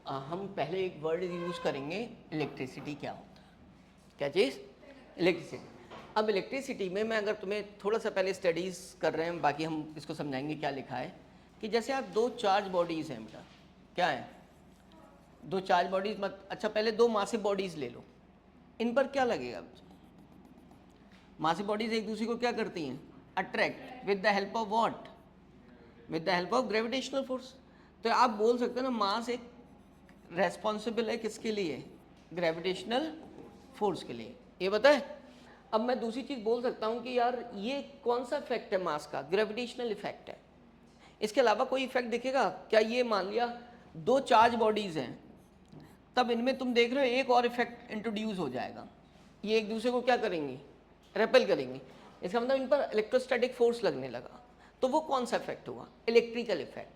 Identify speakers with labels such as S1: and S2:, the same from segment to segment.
S1: हम पहले एक वर्ड यूज़ करेंगे, इलेक्ट्रिसिटी क्या होता है। क्या चीज़? इलेक्ट्रिसिटी। अब इलेक्ट्रिसिटी में मैं अगर तुम्हें थोड़ा सा पहले स्टडीज़ कर रहे हैं, बाकी हम इसको समझाएंगे क्या लिखा है कि जैसे आप दो चार्ज बॉडीज़ हैं बेटा, क्या है? दो चार्ज बॉडीज़ मत, अच्छा पहले दो मासिव बॉडीज़ ले लो, इन पर क्या लगेगा? मासिव बॉडीज़ एक दूसरे को क्या करती हैं? Attract with the help of what? With the help of gravitational force. तो आप बोल सकते हो ना, मास एक रेस्पॉन्सिबल है किसके लिए? ग्रेविटेशनल फोर्स के लिए। ये पता है? अब मैं दूसरी चीज़ बोल सकता हूँ कि यार ये कौन सा इफेक्ट है मास का? ग्रेविटेशनल इफेक्ट है। इसके अलावा कोई इफेक्ट दिखेगा क्या? ये मान लिया दो चार्ज बॉडीज़ हैं, तब इनमें तुम देख रहे हो एक और इफेक्ट इंट्रोड्यूस हो जाएगा, ये एक दूसरे को क्या करेंगी? रेपेल करेंगी। इसका मतलब इन पर इलेक्ट्रोस्टैटिक फोर्स लगने लगा। तो वो कौन सा इफेक्ट हुआ? Electrical effect.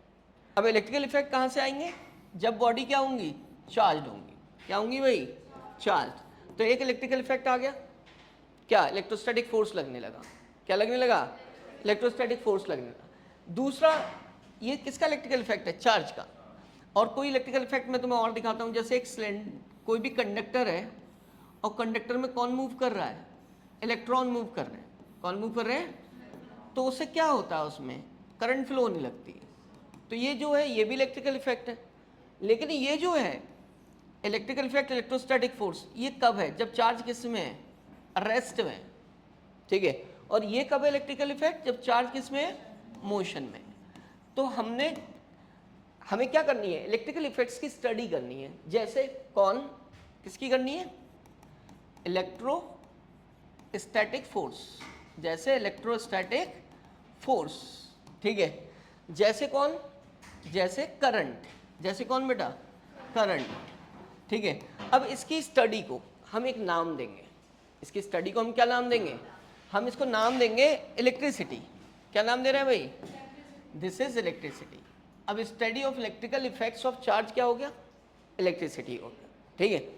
S1: अब इलेक्ट्रिकल इफेक्ट कहाँ से आएंगे? जब बॉडी क्या होंगी? चार्ज होंगी। क्या होंगी भाई? चार्ज। तो एक इलेक्ट्रिकल इफेक्ट आ गया, क्या? इलेक्ट्रोस्टैटिक फोर्स लगने लगा। क्या लगने लगा? इलेक्ट्रोस्टैटिक फोर्स लगने लगा। दूसरा, ये किसका इलेक्ट्रिकल इफेक्ट है? चार्ज का। और कोई इलेक्ट्रिकल इफेक्ट मैं तुम्हें और दिखाता हूँ, जैसे एक सिलेंडर, कोई भी कंडक्टर है और कंडक्टर में कौन मूव कर रहा है? इलेक्ट्रॉन मूव कर रहे हैं। कौन मूव कर रहे हैं? तो उससे क्या होता है? उसमें करंट फ्लो होने लगती है। तो ये जो है ये भी इलेक्ट्रिकल इफेक्ट है। लेकिन ये जो है इलेक्ट्रिकल इफेक्ट, इलेक्ट्रोस्टैटिक फोर्स, ये कब है? जब चार्ज किस में है? रेस्ट में। ठीक है। और ये कब है इलेक्ट्रिकल इफेक्ट? जब चार्ज किस में है? मोशन में। तो हमें क्या करनी है? इलेक्ट्रिकल इफेक्ट्स की स्टडी करनी है। जैसे कौन किसकी करनी है? Electrostatic force. जैसे इलेक्ट्रोस्टैटिक फोर्स, ठीक है। जैसे कौन? जैसे करंट। जैसे कौन बेटा? करंट। ठीक है। अब इसकी स्टडी को हम एक नाम देंगे। इसकी स्टडी को हम क्या नाम देंगे? हम इसको नाम देंगे इलेक्ट्रिसिटी। क्या नाम दे रहे हैं भाई? This is electricity. अब study of electrical effects of charge क्या हो गया? इलेक्ट्रिसिटी हो गया। ठीक है।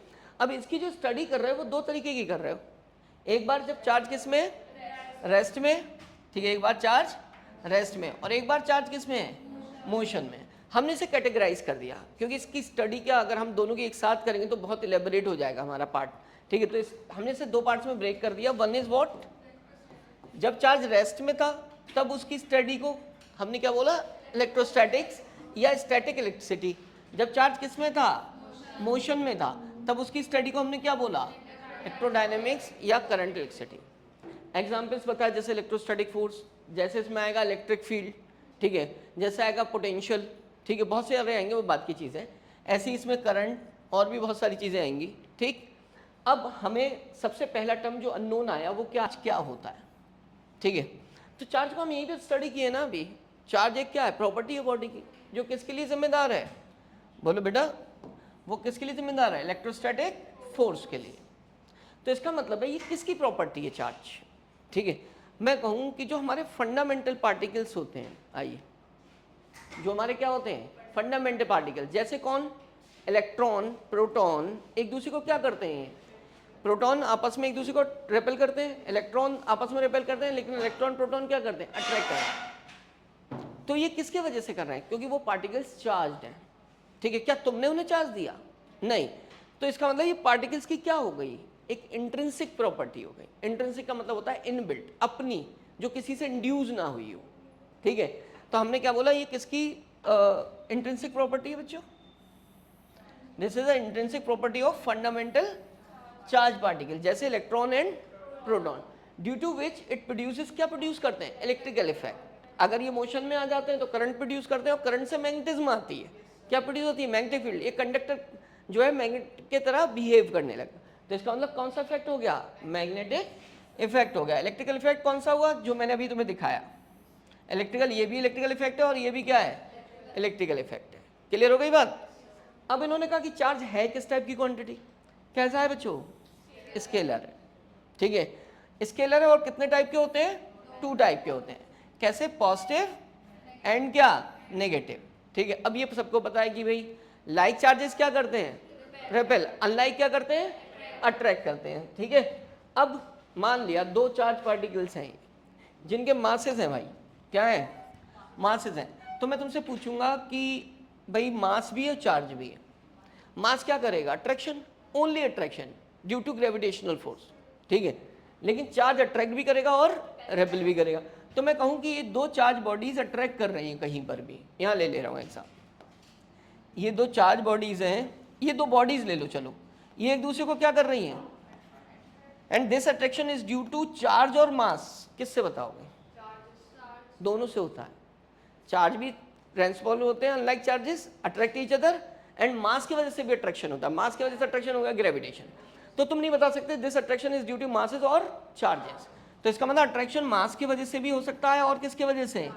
S1: अब इसकी जो स्टडी कर रहे हो वो दो तरीके की कर रहे हो। एक बार जब चार्ज किस में? रेस्ट में। ठीक है। एक बार चार्ज रेस्ट में और एक बार चार्ज किस में है? मोशन में। हमने इसे कैटेगराइज कर दिया क्योंकि इसकी स्टडी क्या अगर हम दोनों की एक साथ करेंगे तो बहुत इलेबोरेट हो जाएगा हमारा पार्ट। ठीक है। तो हमने इसे दो पार्ट्स में ब्रेक कर दिया। One is what? जब चार्ज रेस्ट में था तब उसकी स्टडी को हमने क्या बोला? इलेक्ट्रोस्टैटिक्स या स्टैटिक इलेक्ट्रिसिटी। जब चार्ज किस में था? मोशन में था, तब उसकी स्टडी को हमने क्या बोला? इलेक्ट्रोडायनेमिक्स या करंट इलेक्ट्रिसिटी। एग्जाम्पल्स बताया, जैसे इलेक्ट्रोस्टैटिक फोर्स, जैसे इसमें आएगा इलेक्ट्रिक फील्ड, ठीक है, जैसे आएगा पोटेंशियल, ठीक है, बहुत से सारे आएंगे, वो बात की चीज़ है। ऐसी इसमें करंट और भी बहुत सारी चीज़ें आएंगी। ठीक। अब हमें सबसे पहला टर्म जो अननोन आया वो क्या होता है? ठीक है। तो चार्ज को हम यहीं पे स्टडी किए ना अभी। चार्ज एक क्या है? प्रॉपर्टी है बॉडी की, जो किसके लिए जिम्मेदार है? बोलो बेटा, वो किसके लिए जिम्मेदार है? इलेक्ट्रोस्टैटिक फोर्स के लिए। तो इसका मतलब है ये किसकी प्रॉपर्टी है? चार्ज। ठीक है। मैं कहूँ कि जो हमारे फंडामेंटल पार्टिकल्स होते हैं, आइए, जो हमारे क्या होते हैं? Fundamental particle. जैसे कौन? इलेक्ट्रॉन, प्रोटॉन एक दूसरे को क्या करते हैं? प्रोटॉन आपस में एक दूसरे को रेपेल करते हैं, इलेक्ट्रॉन आपस में रेपेल करते हैं, लेकिन इलेक्ट्रॉन प्रोटॉन क्या करते हैं? अट्रैक्ट करते हैं। तो ये किसके वजह से कर रहे हैं? क्योंकि वो पार्टिकल्स चार्ज्ड हैं। ठीक है। क्या तुमने उन्हें चार्ज दिया? नहीं। तो इसका मतलब ये पार्टिकल्स की क्या हो गई? एक इंट्रिंसिक प्रॉपर्टी हो गई। इंट्रिंसिक का मतलब होता है इनबिल्ट, अपनी, जो किसी से इंड्यूस ना हुई हो। ठीक है। तो हमने क्या बोला? ये किसकी इंट्रिंसिक प्रॉपर्टी है बच्चों? This is the intrinsic property of fundamental charge particle, जैसे electron and proton, due to which it produces, क्या प्रोड्यूस करते हैं? Electrical effect. अगर ये मोशन में आ जाते हैं तो करंट प्रोड्यूस करते हैं और करंट से मैग्नेटिज्म आती है। क्या प्रोड्यूस होती है? Magnetic field. एक कंडक्टर जो है मैग्नेट के तरह बिहेव करने लगा। तो इसका मतलब कौन सा इफेक्ट हो गया? मैग्नेटिक इफेक्ट हो गया। इलेक्ट्रिकल इफेक्ट कौन सा हुआ? जो मैंने अभी तुम्हें दिखाया। इलेक्ट्रिकल, ये भी इलेक्ट्रिकल इफेक्ट है और ये भी क्या है? इलेक्ट्रिकल इफेक्ट है। क्लियर हो गई बात? अब इन्होंने कहा कि चार्ज है किस टाइप की क्वांटिटी? कैसा है बच्चों? स्केलर है। ठीक है। स्केलर है और कितने टाइप के होते हैं? टू टाइप के होते हैं। कैसे? पॉजिटिव एंड क्या? नेगेटिव। ठीक है। अब ये सबको पता है कि भाई लाइक चार्जेस क्या करते हैं? रेपेल। अनलाइक क्या करते हैं? अट्रैक्ट करते हैं। ठीक है। अब मान लिया दो चार्ज पार्टिकल्स हैं जिनके मासेस हैं भाई, क्या है? मासेस हैं। तो मैं तुमसे पूछूंगा कि भाई मास भी है और चार्ज भी है, मास क्या करेगा? Attraction, only attraction due to gravitational force, ठीक है। लेकिन चार्ज अट्रैक्ट भी करेगा और रेपेल भी करेगा। तो मैं कहूँ कि ये दो चार्ज बॉडीज अट्रैक्ट कर रही हैं कहीं पर भी, यहाँ ले रहा हूँ एग्जाम्पल, ये दो चार्ज बॉडीज हैं, ये दो बॉडीज ले लो चलो, ये एक दूसरे को क्या कर रही हैं, and this attraction is due to charge और मास। किससे बताओगे? दोनों से होता है। चार्ज भी ट्रांसफॉर्म होते हैं, unlike charges attract each other, and mass की वजह से भी अट्रैक्शन होता है। मास की वजह से अट्रैक्शन होगा ग्रेविटेशन। तो तुम नहीं बता सकते this attraction is due to masses और चार्जेस। तो इसका मतलब अट्रैक्शन मास की वजह से भी हो सकता है और किसकी वजह से?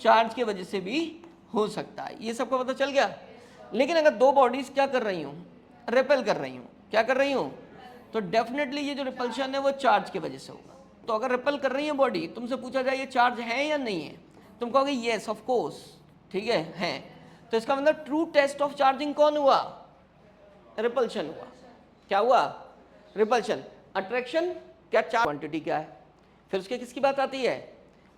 S1: चार्ज की वजह से भी हो सकता है। ये सबको पता चल गया। लेकिन अगर दो बॉडीज क्या कर रही हूँ? रिपेल कर रही हूँ। क्या कर रही हूँ? तो डेफिनेटली ये जो रिपल्शन है वो चार्ज की वजह से होगा। तो अगर रिपेल कर रही है बॉडी, तुमसे पूछा जाए ये चार्ज है या नहीं है, तुम कहोगे येस ऑफ कोर्स, ठीक है। तो इसका मतलब ट्रू टेस्ट ऑफ चार्जिंग कौन हुआ? रिपल्शन हुआ। क्या हुआ? रिपल्शन। अट्रैक्शन क्या? चार्ज क्वांटिटी क्या है। फिर उसके किसकी बात आती है?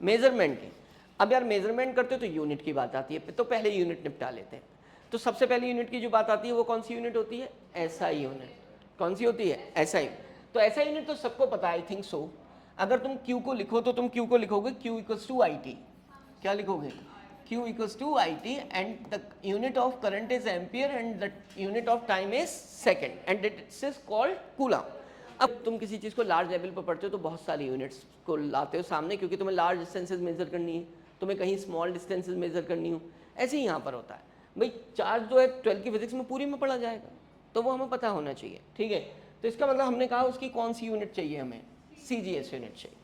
S1: मेजरमेंट की। अब यार मेजरमेंट करते हो तो यूनिट की बात आती है, तो पहले यूनिट निपटा लेते हैं। तो सबसे पहले यूनिट की जो बात आती है वो कौन सी यूनिट होती है? SI unit. कौन सी होती है? एसआई। तो एसआई यूनिट तो सबको पता है, आई थिंक सो। अगर तुम Q को लिखो तो तुम Q को लिखोगे Q equals to I T. क्या लिखोगे? Q equals to I T, and the unit of current is ampere and the unit of time is second, and its is called coulomb. अब तुम किसी चीज़ को लार्ज लेवल पर पढ़ते हो तो बहुत सारी यूनिट्स को लाते हो सामने, क्योंकि तुम्हें लार्ज डिस्टेंसेज मेजर करनी है, तुम्हें कहीं स्मॉल डिस्टेंसेज मेजर करनी हो। ऐसे ही यहाँ पर होता है भाई। चार्ज जो है 12th की फिजिक्स में पूरी में पढ़ा जाएगा, तो वो हमें पता होना चाहिए, ठीक है। तो इसका मतलब हमने कहा उसकी कौन सी यूनिट चाहिए हमें? CGS यूनिट चाहिए।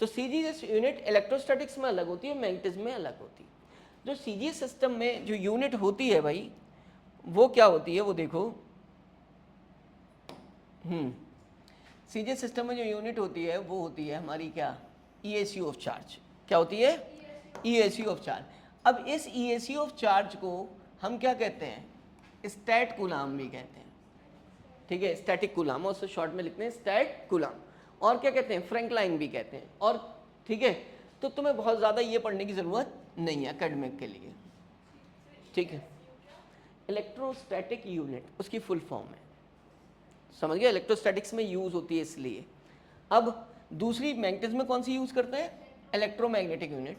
S1: तो CGS यूनिट इलेक्ट्रोस्टैटिक्स में अलग होती है, मैग्नेटिज्म में अलग होती है। जो CGS सिस्टम में जो यूनिट होती है भाई, वो क्या होती है? वो देखो, CGS सिस्टम में जो यूनिट होती है वो होती है हमारी क्या? EAC of charge. क्या होती है? EAC of charge. अब इस EAC ऑफ चार्ज को हम क्या कहते हैं? स्टैट कूलाम भी कहते हैं, ठीक है। स्टैटिक कूलाम, और उससे शॉर्ट में लिखते हैं स्टैट कूलाम। और क्या कहते हैं? फ्रैंक लाइन भी कहते हैं। और ठीक है, तो तुम्हें बहुत ज़्यादा ये पढ़ने की ज़रूरत नहीं है एकेडमिक के लिए, ठीक है। इलेक्ट्रोस्टैटिक यूनिट उसकी फुल फॉर्म है, समझ गए? इलेक्ट्रोस्टैटिक्स में यूज़ होती है इसलिए। अब दूसरी मैग्नेटिज्म में कौन सी यूज़ करते हैं? इलेक्ट्रोमैग्नेटिक यूनिट,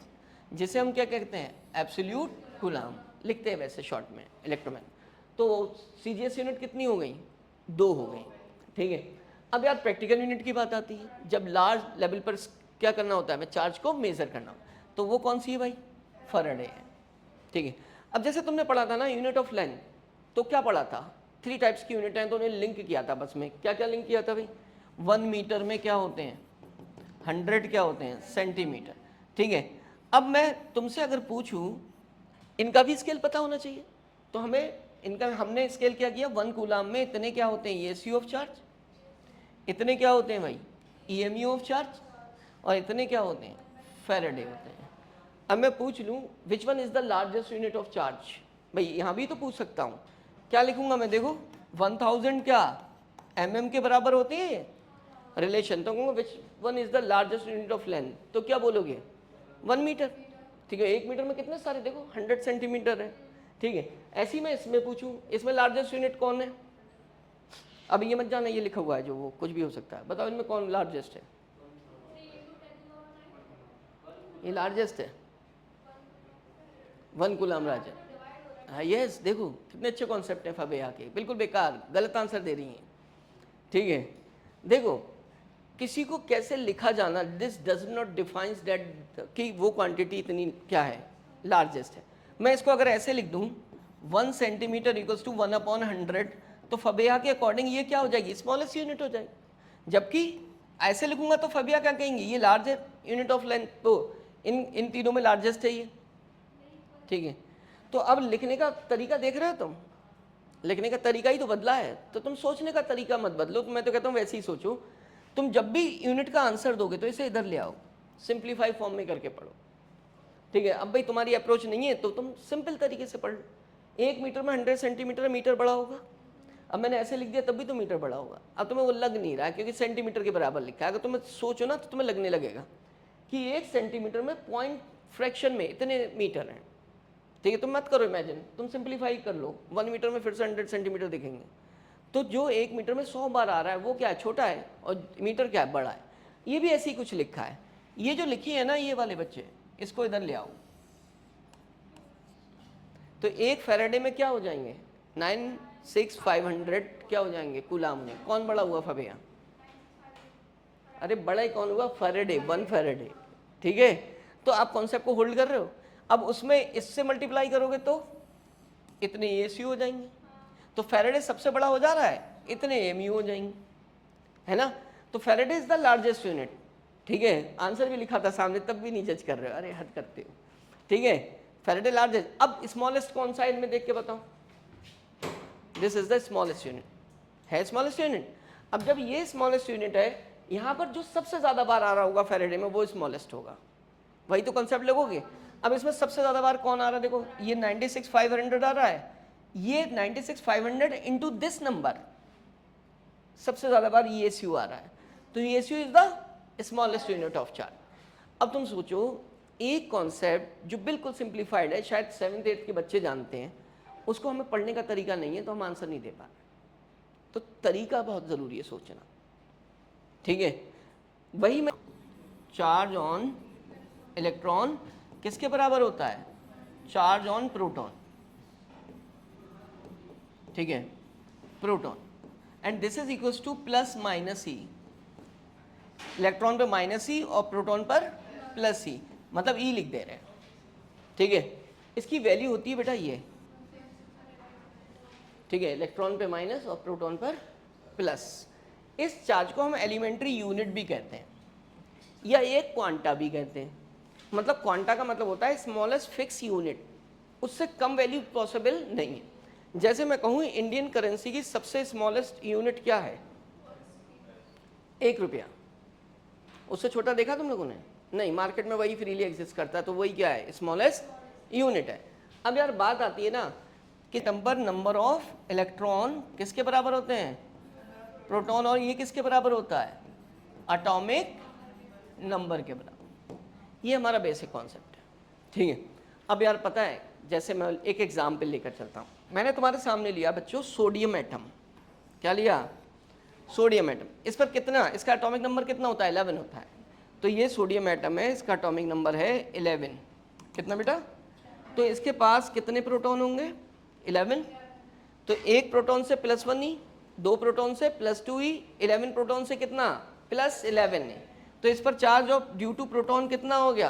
S1: जिसे हम क्या कहते हैं? एब्सोल्यूट कूलाम लिखते हैं वैसे शॉर्ट में, इलेक्ट्रोमैग्नेट। तो CGS यूनिट कितनी हो गई? 2 हो गई, ठीक है। अब यार प्रैक्टिकल यूनिट की बात आती है, जब लार्ज लेवल पर क्या करना होता है? हमें चार्ज को मेजर करना, तो वो कौन सी है भाई? फैराडे है, ठीक है। अब जैसे तुमने पढ़ा था ना यूनिट ऑफ लेंथ, तो क्या पढ़ा था? 3 टाइप्स की यूनिट हैं, तो उन्हें लिंक किया था बस में। क्या क्या लिंक किया था भाई? 1 मीटर में क्या होते हैं? 100 क्या होते हैं? सेंटीमीटर, ठीक है। अब मैं तुमसे अगर पूछूं, इनका भी स्केल पता होना चाहिए, तो हमें इनका हमने स्केल क्या किया? 1 कूलाम में इतने क्या होते हैं? EAC of charge. इतने क्या होते हैं भाई? EMU of charge. और इतने क्या होते हैं? फैराडे होते हैं। अब मैं पूछ लूँ which one is the largest unit of charge, भाई यहाँ भी तो पूछ सकता हूँ। क्या लिखूंगा मैं? देखो 1000 क्या mm के बराबर होती है रिलेशन, तो कहूँगा which one is the largest unit of length, तो क्या बोलोगे? 1 मीटर, ठीक है। 1 मीटर में कितने सारे? देखो 100 सेंटीमीटर है, ठीक है। ऐसे ही मैं इसमें पूछूं, इसमें लार्जेस्ट यूनिट कौन है? अब ये मत जाना ये लिखा हुआ है जो, वो कुछ भी हो सकता है, बताओ इनमें कौन लार्जेस्ट है? ये लार्जेस्ट है 1 कूलाम राजा। हाँ यस, देखो कितने अच्छे कॉन्सेप्ट हैं फबे आके, बिल्कुल बेकार गलत आंसर दे रही हैं, ठीक है। देखो किसी को कैसे लिखा जाना, this does not defines that कि वो क्वांटिटी इतनी क्या है? लार्जेस्ट है। मैं इसको अगर ऐसे लिख दूं 1 सेंटीमीटर इक्वल्स टू 1/100, तो फबिया के अकॉर्डिंग ये क्या हो जाएगी? स्मॉलेस्ट यूनिट हो जाएगी। जबकि ऐसे लिखूंगा तो फबिया क्या कहेंगी? ये लार्ज यूनिट ऑफ लेंथ, तो इन तीनों में लार्जेस्ट है ये, ठीक है। तो अब लिखने का तरीका देख रहे हो तुम? लिखने का तरीका ही तो बदला है, तो तुम सोचने का तरीका मत बदलो। तो मैं तो कहता हूँ वैसे ही सोचो। तुम जब भी यूनिट का आंसर दोगे तो इसे इधर ले आओ, सिंप्लीफाई फॉर्म में करके पढ़ो, ठीक है। अब भाई तुम्हारी अप्रोच नहीं है तो तुम सिंपल तरीके से पढ़ लो। 1 मीटर में 100 सेंटीमीटर, मीटर बड़ा होगा। अब मैंने ऐसे लिख दिया तब भी तो मीटर बड़ा होगा। अब तुम्हें वो लग नहीं रहा है क्योंकि सेंटीमीटर के बराबर लिखा है। अगर तुम्हें सोचो ना तो तुम्हें लगने लगेगा कि 1 सेंटीमीटर में पॉइंट फ्रैक्शन में इतने मीटर हैं, ठीक है, तुम मत करो इमेजिन, तुम सिंप्लीफाई कर लो, 1 मीटर में फिर से 100 सेंटीमीटर दिखेंगे। तो जो 1 मीटर में 100 बार आ रहा है वो क्या है, छोटा है, और मीटर क्या है, बड़ा है। ये भी ऐसे ही कुछ लिखा है। ये जो लिखी है ना ये वाले बच्चे, इसको इधर ले आओ, तो एक फैराडे में क्या हो जाएंगे, 96500 क्या हो जाएंगे कूलाम में। कौन बड़ा हुआ फबेया, अरे बड़ा ही कौन हुआ, फैराडे, 1 फैराडे। ठीक है, तो आप कॉन्सेप्ट को होल्ड कर रहे हो। अब उसमें इससे मल्टीप्लाई करोगे तो इतने एएसयू हो जाएंगे, तो फैराडे सबसे बड़ा हो जा रहा है, इतने एमयू हो जाएंगे, है ना। तो Faraday is the largest unit. ठीक है, आंसर भी लिखा था सामने, तब भी नहीं जज कर रहे हो, अरे हद करते हो। ठीक है, फैराडे लार्जेस्ट। अब स्मॉलेस्ट कौन सा है इनमें देख के बताओ, this is the smallest unit, है स्मॉलेस्ट यूनिट। अब जब ये स्मॉलेस्ट यूनिट है, यहाँ पर जो सबसे ज्यादा बार आ रहा होगा फैराडे में वो स्मॉलेस्ट होगा, वही तो कॉन्सेप्ट लगोगे। अब इसमें सबसे ज्यादा बार कौन आ रहा है, देखो ये 96500 आ रहा है, ये 96500 इंटू दिस नंबर, सबसे ज्यादा बार ESU आ रहा है, तो ESU is the smallest unit of charge. अब तुम सोचो, एक कॉन्सेप्ट जो बिल्कुल सिंप्लीफाइड है, शायद 7th 8th के बच्चे जानते हैं, उसको हमें पढ़ने का तरीका नहीं है तो हम आंसर नहीं दे पा रहे। तो तरीका बहुत जरूरी है सोचना। ठीक है, वही मैं, चार्ज ऑन इलेक्ट्रॉन किसके बराबर होता है, चार्ज ऑन प्रोटॉन। ठीक है, proton, and this is equals two plus minus E, electron पे माइनस ई और प्रोटॉन पर प्लस ई, मतलब ई लिख दे रहे हैं। ठीक है, इसकी वैल्यू होती है बेटा ये, ठीक है, इलेक्ट्रॉन पे माइनस और प्रोटॉन पर प्लस। इस चार्ज को हम एलिमेंट्री यूनिट भी कहते हैं या एक क्वांटा भी कहते हैं। मतलब क्वांटा का मतलब होता है स्मॉलेस्ट फिक्स यूनिट, उससे कम वैल्यू पॉसिबल नहीं है। जैसे मैं कहूँ इंडियन करेंसी की सबसे स्मॉलेस्ट यूनिट क्या है, 1 रुपया, उससे छोटा देखा तुम लोगों ने, नहीं, मार्केट में वही फ्रीली एग्जिस्ट करता है, तो वही क्या है, स्मॉलेस्ट यूनिट है। अब यार बात आती है ना कि नंबर ऑफ इलेक्ट्रॉन किसके बराबर होते हैं, प्रोटॉन, और ये किसके बराबर होता है, एटॉमिक नंबर के बराबर। ये हमारा बेसिक कॉन्सेप्ट है। ठीक है, अब यार पता है, जैसे मैं एक एग्जाम्पल लेकर चलता हूँ। मैंने तुम्हारे सामने लिया बच्चों सोडियम एटम, क्या लिया, सोडियम एटम। इस पर कितना, इसका एटॉमिक नंबर कितना होता है, 11 होता है। तो ये सोडियम एटम है, इसका एटॉमिक नंबर है 11। कितना बेटा, तो इसके पास कितने प्रोटॉन होंगे, 11। तो एक प्रोटॉन से +1 ई, 2 प्रोटॉन से +2 ई, 11 प्रोटॉन से कितना, +11 ई। तो इस पर charge of due to proton कितना हो गया,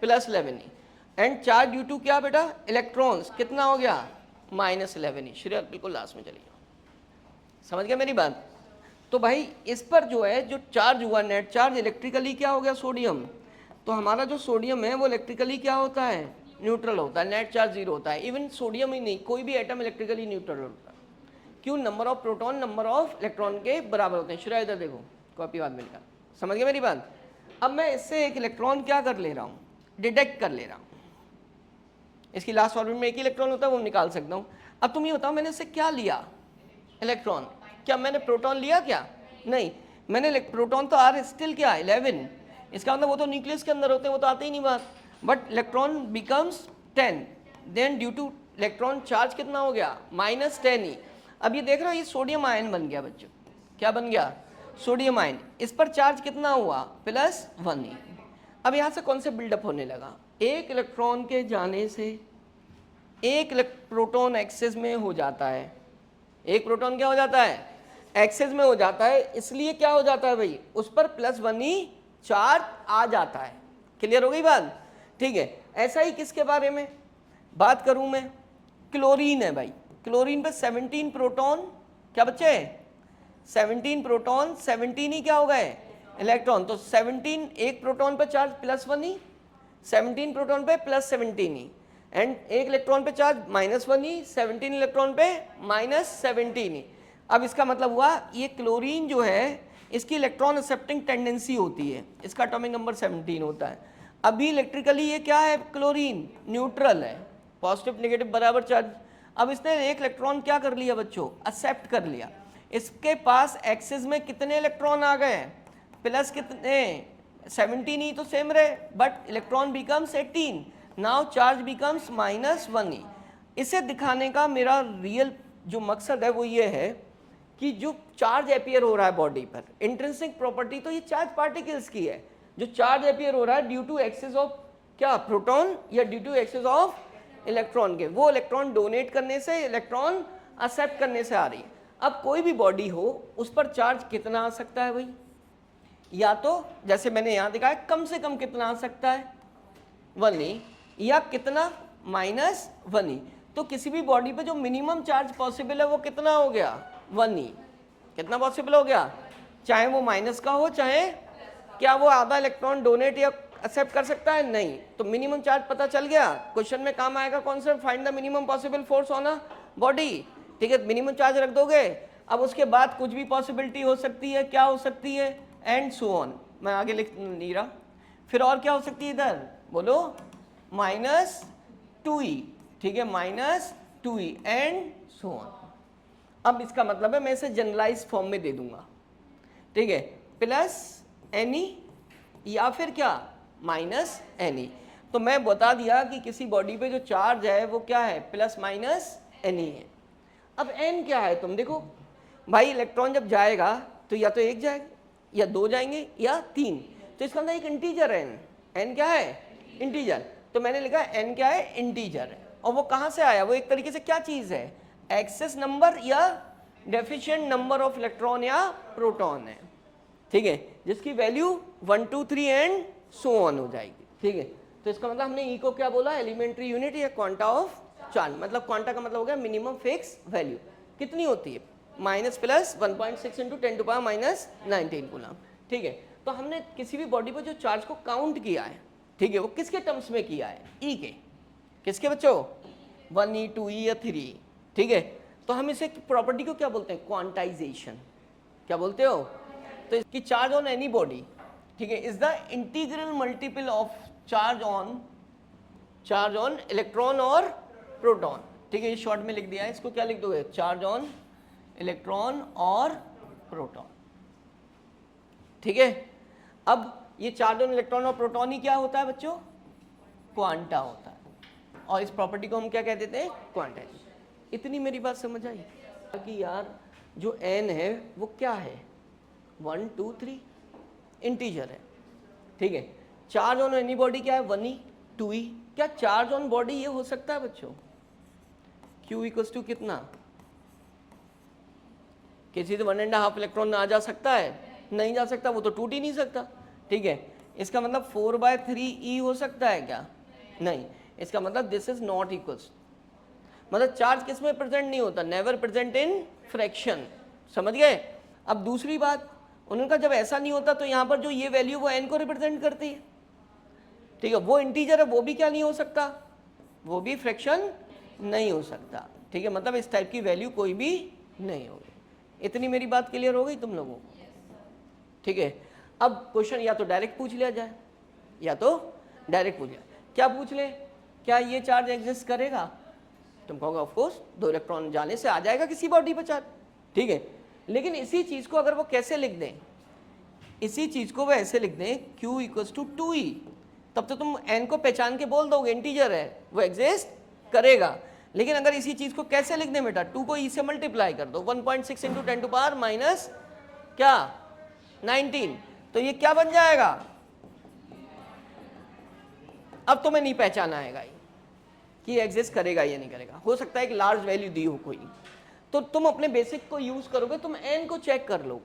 S1: +11 E, and charge due to क्या बेटा, इलेक्ट्रॉन्स कितना हो गया, -11 ई। श्रेया बिल्कुल लास्ट में चली जाओ, समझ गया मेरी बात। तो भाई इस पर जो है, जो चार्ज हुआ नेट चार्ज, इलेक्ट्रिकली क्या हो गया, सोडियम। तो हमारा जो सोडियम है वो इलेक्ट्रिकली क्या होता है, न्यूट्रल होता है, नेट चार्ज 0 होता है। इवन सोडियम ही नहीं, कोई भी एटम इलेक्ट्रिकली न्यूट्रल होता है। क्यों, number of proton number of electron के बराबर होते हैं। श्रेया इधर देखो, कॉपी बाद मिलकर, समझ गए मेरी बात। अब मैं इससे एक इलेक्ट्रॉन क्या कर ले रहा हूँ, डिटेक्ट कर ले रहा हूँ। इसकी लास्ट ऑर्बिट में एक ही इलेक्ट्रॉन होता है, वो निकाल सकता हूँ। अब तुम ये बताओ, मैंने इससे क्या लिया, इलेक्ट्रॉन। क्या मैंने प्रोटॉन लिया, क्या नहीं, मैंने प्रोटॉन तो आर स्टिल क्या 11, इसका मतलब वो तो न्यूक्लियस के अंदर होते हैं, वो तो आते ही नहीं बात। But electron becomes 10, then due to electron charge कितना हो गया, -10 ई। अब ये देख रहे हो, ये सोडियम आयन बन गया बच्चों, क्या बन गया, सोडियम आयन। इस पर चार्ज कितना हुआ, +1 ई। अब यहाँ से कौन से बिल्डअप होने लगा, एक इलेक्ट्रॉन के जाने से एक प्रोटॉन एक्सेस में हो जाता है, एक प्रोटॉन क्या हो जाता है, एक्सेस में हो जाता है। इसलिए क्या हो जाता है भाई, उस पर +1 ई चार्ज आ जाता है। क्लियर हो गई बात, ठीक है। ऐसा ही किसके बारे में बात करूं मैं, क्लोरीन है भाई। क्लोरीन पे 17 प्रोटॉन, क्या बच्चे, 17 प्रोटॉन, 17 ही क्या हो गए, इलेक्ट्रॉन। तो 17, एक प्रोटॉन पे चार्ज +1 ई, 17 प्रोटॉन पे +17 ई, एंड एक इलेक्ट्रॉन पे चार्ज -1 ई, 17 इलेक्ट्रॉन पे -17 ई। अब इसका मतलब हुआ, ये क्लोरीन जो है, इसकी इलेक्ट्रॉन एक्सेप्टिंग टेंडेंसी होती है, इसका एटॉमिक नंबर 17 होता है। अभी इलेक्ट्रिकली ये क्या है, क्लोरीन न्यूट्रल है, पॉजिटिव नेगेटिव बराबर चार्ज। अब इसने एक इलेक्ट्रॉन क्या कर लिया बच्चों, एक्सेप्ट कर लिया। इसके पास एक्सिस में कितने इलेक्ट्रॉन आ गए, प्लस कितने, 17 ही तो सेम रहे, but electron becomes 18, now charge becomes -1e। इसे दिखाने का मेरा रियल जो मकसद है वो ये है कि जो चार्ज अपीयर हो रहा है बॉडी पर, इंट्रिंसिक प्रॉपर्टी तो ये चार्ज पार्टिकल्स की है। जो चार्ज अपीयर हो रहा है ड्यू टू एक्सेस ऑफ क्या, प्रोटॉन, या due to excess of electron के, वो इलेक्ट्रॉन डोनेट करने से, इलेक्ट्रॉन एक्सेप्ट करने से आ रही है। अब कोई भी बॉडी हो उस पर चार्ज कितना आ सकता है भाई, या तो जैसे मैंने यहाँ दिखाया कम से कम कितना आ सकता है 1e, या कितना -1e। तो किसी भी बॉडी पे जो मिनिमम चार्ज पॉसिबल है वो कितना हो गया 1e। कितना पॉसिबल हो गया, चाहे वो माइनस का हो, चाहे क्या वो आधा इलेक्ट्रॉन डोनेट या एक्सेप्ट कर सकता है, नहीं। तो मिनिमम चार्ज पता चल गया। क्वेश्चन में काम आएगा कौन सा, find the minimum possible force on a body. ठीक है, मिनिमम चार्ज रख दोगे। अब उसके बाद कुछ भी पॉसिबिलिटी हो सकती है, क्या हो सकती है, एंड सो ऑन। मैं आगे लिख नहीं रहा। फिर और क्या हो सकती है इधर बोलो, -2e। ठीक है, -2e एंड सो ऑन। अब इसका मतलब है मैं इसे जनरलाइज फॉर्म में दे दूंगा। ठीक है, +ne या फिर क्या -ne। तो मैं बता दिया कि किसी बॉडी पे जो चार्ज है वो क्या है, +-ne है। अब n क्या है, तुम देखो भाई, इलेक्ट्रॉन जब जाएगा तो या तो 1 जाएगा, या 2 जाएंगे, या 3। तो इसका अंदर एक इंटीजर है n क्या है, इंटीजर। तो मैंने लिखा n क्या है, इंटीजर है। और वो कहाँ से आया, वो एक तरीके से क्या चीज़ है, एक्सेस नंबर या डेफिशिएंट नंबर ऑफ इलेक्ट्रॉन या प्रोटॉन है। ठीक है, जिसकी वैल्यू 1 2 3 एंड सो ऑन हो जाएगी। ठीक है, तो इसका मतलब हमने ई को क्या बोला, एलिमेंट्री यूनिट या क्वांटा ऑफ चार्ज। मतलब क्वांटा का मतलब हो गया मिनिमम फिक्स वैल्यू। कितनी होती है, -+1.6 × 10⁻19 कूलम। ठीक है, तो हमने किसी भी बॉडी पर जो चार्ज को काउंट किया है, ठीक है, वो किसके टर्म्स में किया है, ई के। किसके बच्चों, 1e 2e या 3e। ठीक है, तो हम इसे प्रॉपर्टी को क्या बोलते हैं, क्वांटाइजेशन। क्या बोलते हो, तो इसकी चार्ज ऑन एनी बॉडी, ठीक है, is the integral multiple of charge on electron और प्रोटॉन। ठीक है, ये शॉर्ट में लिख दिया है, इसको क्या लिख दोगे, चार्ज ऑन इलेक्ट्रॉन और प्रोटॉन। ठीक है, अब ये चार्ज ऑन इलेक्ट्रॉन और प्रोटॉन ही क्या होता है बच्चों, क्वांटा होता है। और इस प्रॉपर्टी को हम क्या कह देते हैं, क्वांटाइजेशन। इतनी मेरी बात समझ आई कि यार जो n है वो क्या है, 1 2 3 इंटीजर है। ठीक है, चार्ज ऑन एनी बॉडी क्या है, 1e 2e। क्या चार्ज ऑन बॉडी ये हो सकता है बच्चों, Q = कितना, किसी से 1.5 इलेक्ट्रॉन आ जा सकता है, नहीं जा सकता, वो तो टूट ही नहीं सकता। ठीक है, इसका मतलब 4/3e हो सकता है क्या, नहीं। इसका मतलब दिस इज नॉट इक्वल्स, मतलब चार्ज किस में प्रेजेंट नहीं होता, नेवर प्रेजेंट इन फ्रैक्शन। समझ गए। अब दूसरी बात, उनका जब ऐसा नहीं होता तो यहाँ पर जो ये वैल्यू वो n को रिप्रेजेंट करती है। ठीक है, वो इंटीजर है, वो भी क्या नहीं हो सकता, वो भी फ्रैक्शन नहीं हो सकता। ठीक है, मतलब इस टाइप की वैल्यू कोई भी नहीं होगी। इतनी मेरी बात क्लियर हो गई तुम लोगों को। ठीक है, अब क्वेश्चन या तो डायरेक्ट पूछ लिया जाए या तो डायरेक्ट पूछ लिया। क्या पूछ ले, क्या ये चार्ज एग्जिस्ट करेगा, तुम कहोगे ऑफ कोर्स, 2 इलेक्ट्रॉन जाने से आ जाएगा किसी बॉडी पर चार्ज। ठीक है, लेकिन इसी चीज को अगर वो कैसे लिख दें, इसी चीज को वो ऐसे लिख दें Q = 2e, तब तो तुम n को पहचान के बोल दोगे इंटीजर है, वो एग्जिस्ट करेगा। लेकिन अगर इसी चीज को कैसे लिख दें बेटा, 2 को e से मल्टीप्लाई कर दो, 1.6 × 10⁻- क्या 19, तो ये क्या बन जाएगा, अब तुम्हें नहीं पहचान आएगा कि एग्जिस्ट करेगा या नहीं करेगा। हो सकता है एक लार्ज वैल्यू दी हो कोई, तो तुम अपने बेसिक को यूज करोगे, तुम n को चेक कर लो।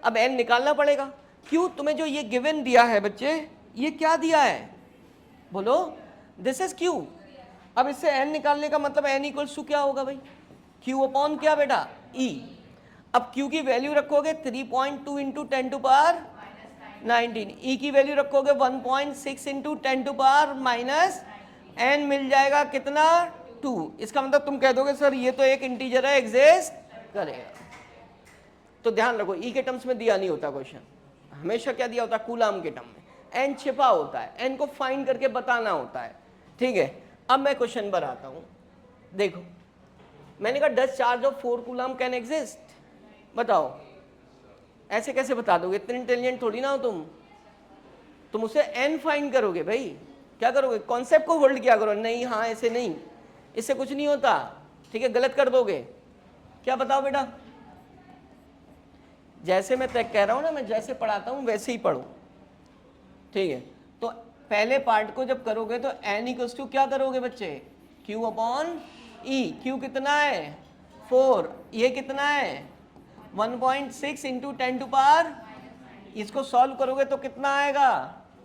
S1: अब n निकालना पड़ेगा। क्यों, तुम्हें जो ये गिवन दिया है बच्चे, ये क्या दिया है बोलो, दिस इज Q। अब इससे n निकालने का मतलब n = क्या होगा भाई, Q/ क्या बेटा, E। अब Q की वैल्यू रखोगे 3.2 × 10⁻19, E की वैल्यू रखोगे 1.6 × 10⁻⁻n, मिल जाएगा कितना, 2। इसका मतलब तुम कह दोगे सर ये तो एक इंटीजर है, एग्जिस्ट करेगा। तो ध्यान रखो, ई के टर्म्स में दिया नहीं होता क्वेश्चन, हमेशा क्या दिया होता है, कूलाम के टर्म में। एन छिपा होता है, एन को फाइंड करके बताना होता है। ठीक है, अब मैं क्वेश्चन पर आता हूं। देखो मैंने कहा does charge of 4 coulomb can exist, बताओ ऐसे कैसे बता दोगे, इतने इंटेलिजेंट थोड़ी ना हो तुम उससे एन फाइंड करोगे भाई। क्या करोगे, कॉन्सेप्ट को होल्ड किया करो, नहीं हाँ ऐसे नहीं, इससे कुछ नहीं होता, ठीक है, गलत कर दोगे। क्या बताओ बेटा, जैसे मैं तय कह रहा हूं ना, मैं जैसे पढ़ाता हूं वैसे ही पढ़ो, ठीक है। तो पहले पार्ट को जब करोगे तो n इक्वल्स टू क्या करोगे बच्चे, q अपॉन ई। q कितना है 4, ये कितना है 1.6 इंटू 10 टू पावर, इसको सॉल्व करोगे तो कितना आएगा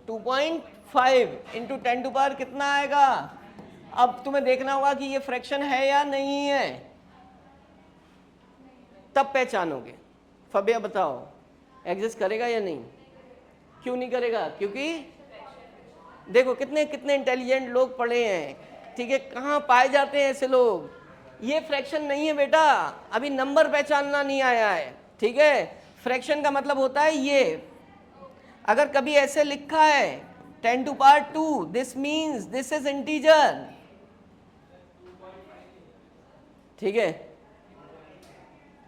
S1: 2.5 इंटू 10 टू पावर कितना आएगा। अब तुम्हें देखना होगा कि ये फ्रैक्शन है या नहीं है, तब पहचानोगे। फबिया बताओ एग्जिस्ट करेगा या नहीं, क्यों नहीं करेगा, क्योंकि देखो कितने कितने इंटेलिजेंट लोग पढ़े हैं, ठीक है, कहाँ पाए जाते हैं ऐसे लोग। ये फ्रैक्शन नहीं है बेटा, अभी नंबर पहचानना नहीं आया है, ठीक है। फ्रैक्शन का मतलब होता है ये, अगर कभी ऐसे लिखा है 10 to power 2, this means this is integer, ठीक है।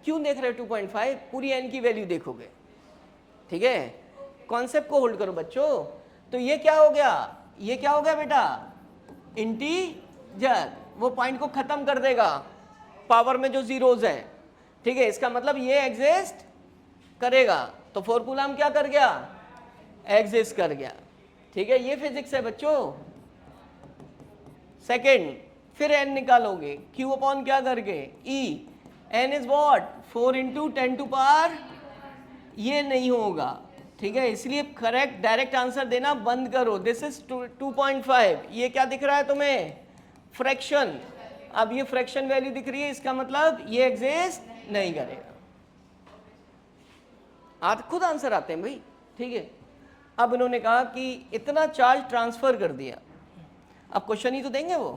S1: क्यों देख रहे हो 2.5, पूरी n की वैल्यू देखोगे, ठीक है। कॉन्सेप्ट को होल्ड करो बच्चों। तो ये क्या हो गया, ये क्या हो गया बेटा, इंटीजर, वो पॉइंट को खत्म कर देगा पावर में जो जीरोज है, ठीक है। इसका मतलब ये एग्जिस्ट करेगा, तो 4 कूलम क्या कर गया, एग्जिस्ट कर गया, ठीक है। ये फिजिक्स है बच्चों। सेकंड, फिर n निकालोगे q अपॉन क्या करके e, n is what 4 into 10 to power, ये नहीं होगा, ठीक है। इसलिए करेक्ट डायरेक्ट आंसर देना बंद करो। दिस इज 2.5, ये क्या दिख रहा है तुम्हें, फ्रैक्शन। अब ये फ्रैक्शन वैल्यू दिख रही है, इसका मतलब ये एग्जिस्ट नहीं करेगा। आज खुद आंसर आते हैं भाई, ठीक है। अब इन्होंने कहा कि इतना चार्ज ट्रांसफर कर दिया, अब क्वेश्चन ही तो देंगे, वो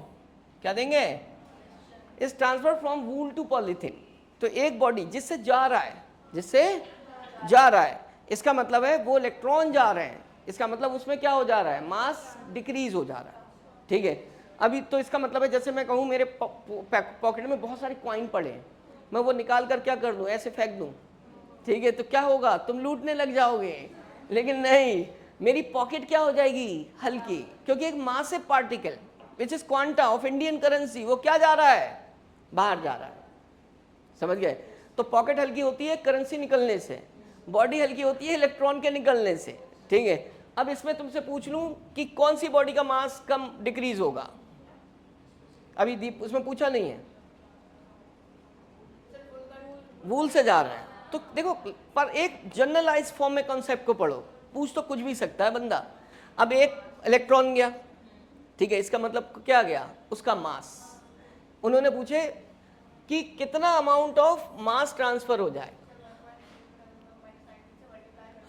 S1: क्या देंगे, इस transfer from wool to polythene. तो एक बॉडी जिससे जा रहा है, जिससे जा रहा है, इसका मतलब है वो इलेक्ट्रॉन जा रहे हैं, इसका मतलब उसमें क्या हो जा रहा है, मास डिक्रीज हो जा रहा है, ठीक है। अभी तो इसका मतलब है जैसे मैं कहूँ मेरे पॉकेट में बहुत सारे कॉइन पड़े हैं, मैं वो निकाल कर क्या कर दूँ, ऐसे फेंक दूँ, ठीक है, तो क्या होगा, तुम लूटने लग जाओगे। लेकिन नहीं, मेरी पॉकेट क्या हो जाएगी, हल्की, क्योंकि एक मास है particle which is quanta of Indian currency, वो क्या जा रहा है, बाहर जा रहा है, समझ गए। तो पॉकेट हल्की होती है करेंसी निकलने से, बॉडी हल्की होती है इलेक्ट्रॉन के निकलने से, ठीक है। अब इसमें तुमसे पूछ लूं कि कौन सी बॉडी का मास कम डिक्रीज होगा, अभी दीप उसमें पूछा नहीं है, वूल से जा रहा है। तो देखो, पर एक जनरलाइज फॉर्म में कॉन्सेप्ट को पढ़ो, पूछ तो कुछ भी सकता है बंदा। अब एक इलेक्ट्रॉन गया, ठीक है, इसका मतलब क्या गया, उसका मास। उन्होंने पूछे कि कितना अमाउंट ऑफ मास ट्रांसफर हो जाए।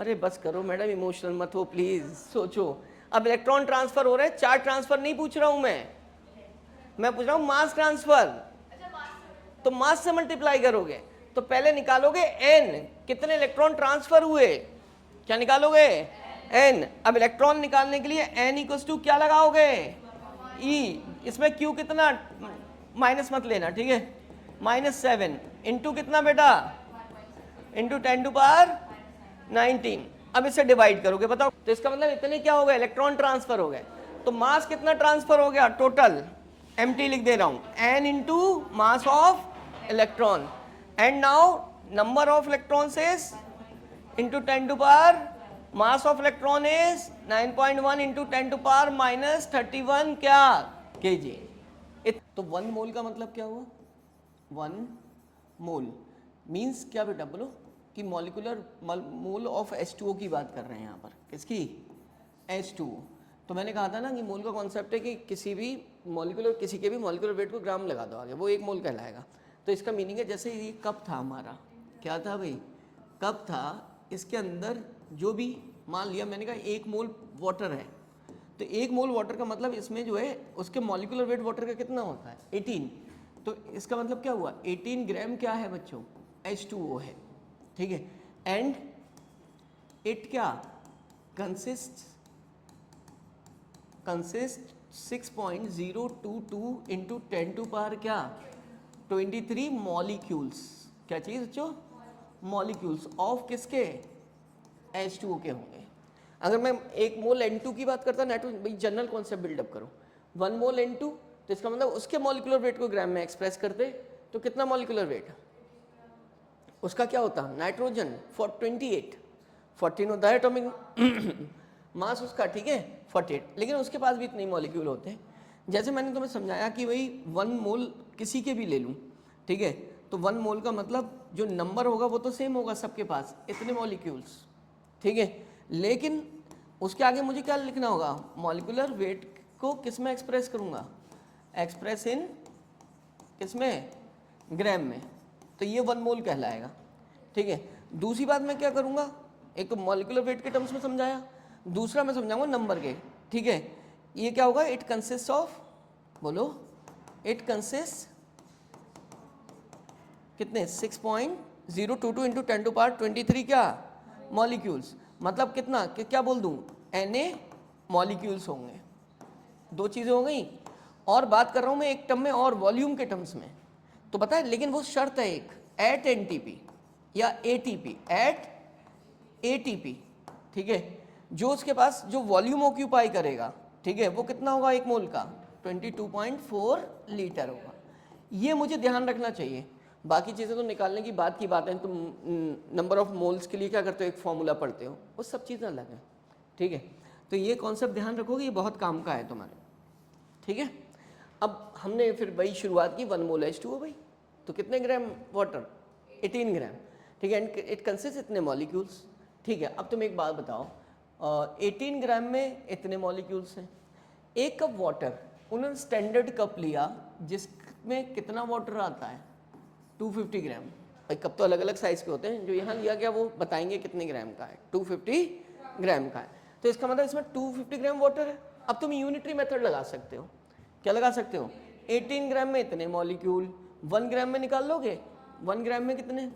S1: अरे बस करो मैडम, इमोशनल मत हो प्लीज, सोचो। अब इलेक्ट्रॉन ट्रांसफर हो रहे हैं, चार्ज ट्रांसफर नहीं पूछ रहा हूं मैं पूछ रहा हूं मास ट्रांसफर। तो मास से मल्टीप्लाई करोगे, तो पहले निकालोगे n, कितने इलेक्ट्रॉन ट्रांसफर हुए, क्या निकालोगे n। अब इलेक्ट्रॉन निकालने के लिए n इक्वल्स टू क्या लगाओगे e, इसमें q कितना, माइनस मत लेना, ठीक है, -7 इंटू कितना बेटा, इंटू 10 टू पावर 19। अब इसे डिवाइड करोगे, बताओ, तो इसका मतलब इतने क्या हो गए, इलेक्ट्रॉन ट्रांसफर हो गए। तो मास कितना ट्रांसफर हो गया टोटल, एम्प्टी लिख दे रहा हूं, n into mass of electron, and now number of electrons is into 10 to power, mass of electron is 9.1 into 10 to power -31 क्या kg। तो 1 मोल का मतलब क्या हुआ, 1 मोल मीन्स क्या बेटा, बोलो, कि मॉलिक्यूलर मोल ऑफ H2O की बात कर रहे हैं यहाँ पर, किसकी, H2O। तो मैंने कहा था ना कि मोल का कॉन्सेप्ट है कि किसी भी मॉलिक्यूलर, किसी के भी मॉलिक्यूलर वेट को ग्राम लगा दो आगे, वो 1 मोल कहलाएगा। तो इसका मीनिंग है जैसे ये कप था हमारा, क्या था भाई, कप था, इसके अंदर जो भी, मान लिया मैंने कहा 1 मोल वाटर है, तो 1 मोल वाटर का मतलब इसमें जो है उसके मॉलिक्यूलर वेट वाटर का कितना होता है, 18। तो इसका मतलब क्या हुआ, 18 ग्राम क्या है बच्चों, H2O है, ठीक है। एंड इट क्या कंसिस्ट 6.022 इंटू 10 टू पावर क्या 23 मॉलिक्यूल्स, क्या चीज बच्चों, मॉलिक्यूल्स ऑफ किसके, H2O के होंगे। अगर मैं 1 मोल N2 की बात करता नाइट्रोजन, भाई जनरल कॉन्सेप्ट बिल्डअप करो, 1 मोल N2, तो इसका मतलब उसके मॉलिक्यूलर वेट को ग्राम में एक्सप्रेस करते तो कितना मॉलिक्यूलर वेट उसका क्या होता, नाइट्रोजन 28, 14 होता है एटॉमिक मास उसका, ठीक है 48, लेकिन उसके पास भी इतने मॉलिक्यूल होते हैं। जैसे मैंने तुम्हें समझाया कि भाई 1 मोल किसी के भी ले लूँ, ठीक है, तो 1 मोल का मतलब जो नंबर होगा वो तो सेम होगा सबके पास, इतने मॉलिक्यूल्स, ठीक है, लेकिन उसके आगे मुझे क्या लिखना होगा, मॉलिक्यूलर वेट को किस में एक्सप्रेस करूँगा, एक्सप्रेस इन किस में, ग्राम में, तो ये 1 मोल कहलाएगा, ठीक है। दूसरी बात मैं क्या करूँगा, एक तो मॉलिक्यूलर वेट के टर्म्स में समझाया, दूसरा मैं समझाऊंगा नंबर के, ठीक है। ये क्या होगा, इट कंसिस्ट ऑफ, बोलो, इट कंसिस्ट कितने 6.022 इंटू 10 टू पावर 23 क्या मॉलिक्यूल्स, मतलब कितना क्या बोल दूं, Na मॉलिक्यूल्स होंगे, दो चीज़ें हो गई। और बात कर रहा हूं मैं एक टर्म में और वॉल्यूम के टर्म्स में, तो पता है, लेकिन वो शर्त है एक, एट NTP या ATP, एट ATP, ठीक है, जो उसके पास जो वॉल्यूम ऑक्यूपाई करेगा, ठीक है, वो कितना होगा एक मोल का, 22.4 लीटर होगा। ये मुझे ध्यान रखना चाहिए, बाकी चीज़ें तो निकालने की बात है, तुम नंबर ऑफ मोल्स के लिए क्या करते हो, एक फॉर्मूला पढ़ते हो, वो सब चीज़ें अलग है, ठीक है। तो ये कॉन्सेप्ट ध्यान रखोगे, ये बहुत काम का है तुम्हारे, ठीक है। अब हमने फिर वही शुरुआत की, 1 मोल H2O भाई, तो कितने ग्राम वाटर, 18 ग्राम, ठीक है, एंड इट कंसिस्ट इतने मॉलिक्यूल्स, ठीक है। अब तुम एक बात बताओ, 18 ग्राम में इतने मॉलिक्यूल्स हैं, एक कप वाटर, उन्होंने स्टैंडर्ड कप लिया जिसमें कितना वाटर आता है, 250 ग्राम, भाई कप तो अलग अलग साइज़ के होते हैं, जो यहाँ लिया गया वो बताएंगे कितने ग्राम का है, 250 ग्राम का है, तो इसका मतलब इसमें 250 ग्राम वाटर है। अब तुम यूनिटरी मेथड लगा सकते हो, क्या लगा सकते हो, 18 ग्राम में इतने मॉलिक्यूल, 1 ग्राम में निकाल लोगे, 1 ग्राम में कितने,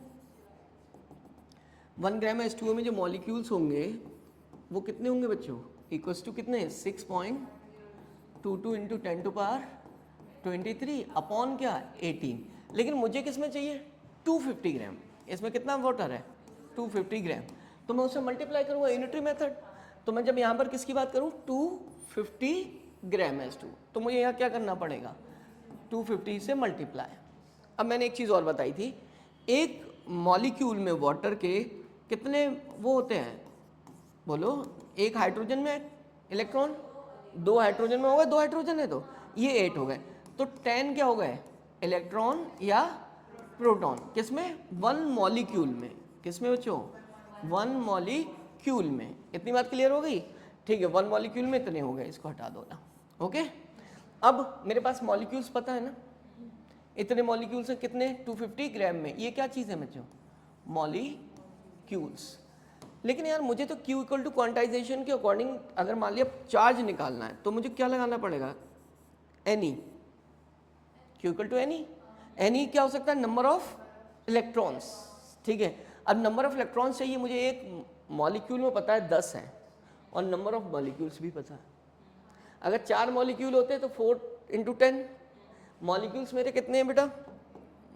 S1: 1 ग्राम H2O में जो मॉलिक्यूल्स होंगे वो कितने होंगे बच्चों, इक्वल्स टू कितने, 6.22 इंटू 10 टू पावर 23 अपॉन क्या 18, लेकिन मुझे किस में चाहिए 250 ग्राम, इसमें कितना वाटर है 250 ग्राम, तो मैं उससे मल्टीप्लाई करूँगा यूनिटरी मेथड, तो मैं जब यहाँ पर किसकी बात करूँ 250 ग्राम H2, तो मुझे यहाँ क्या करना पड़ेगा 250 से मल्टीप्लाई। अब मैंने एक चीज़ और बताई थी, एक मॉलिक्यूल में वाटर के कितने वो होते हैं, बोलो, एक हाइड्रोजन में इलेक्ट्रॉन, 2 हाइड्रोजन में हो गए, 2 हाइड्रोजन है तो ये 8 हो गए, तो 10 क्या हो गए इलेक्ट्रॉन या प्रोटॉन, किसमें 1 मॉलिक्यूल में, किसमें बच्चों 1 मॉलिक्यूल में, इतनी बात क्लियर हो गई, ठीक है, 1 मॉलिक्यूल में इतने हो गए, इसको हटा दो ना, ओके। अब मेरे पास मॉलिक्यूल्स पता है ना, इतने मॉलिक्यूल्स हैं कितने 250 ग्राम में, ये क्या चीज़ है बच्चों मॉलिक्यूल्स, लेकिन यार मुझे तो Q इक्वल टू क्वांटाइजेशन के अकॉर्डिंग अगर मान लिया चार्ज निकालना है तो मुझे क्या लगाना पड़ेगा Ne, Q equal to Ne क्या हो सकता है नंबर ऑफ इलेक्ट्रॉन्स, ठीक है। अब नंबर ऑफ इलेक्ट्रॉन्स चाहिए मुझे, एक मॉलिक्यूल में पता है 10 है और नंबर ऑफ मॉलिक्यूल्स भी पता है, अगर 4 मॉलिक्यूल होते हैं तो 4 इंटू 10, मॉलिक्यूल्स मेरे कितने हैं बेटा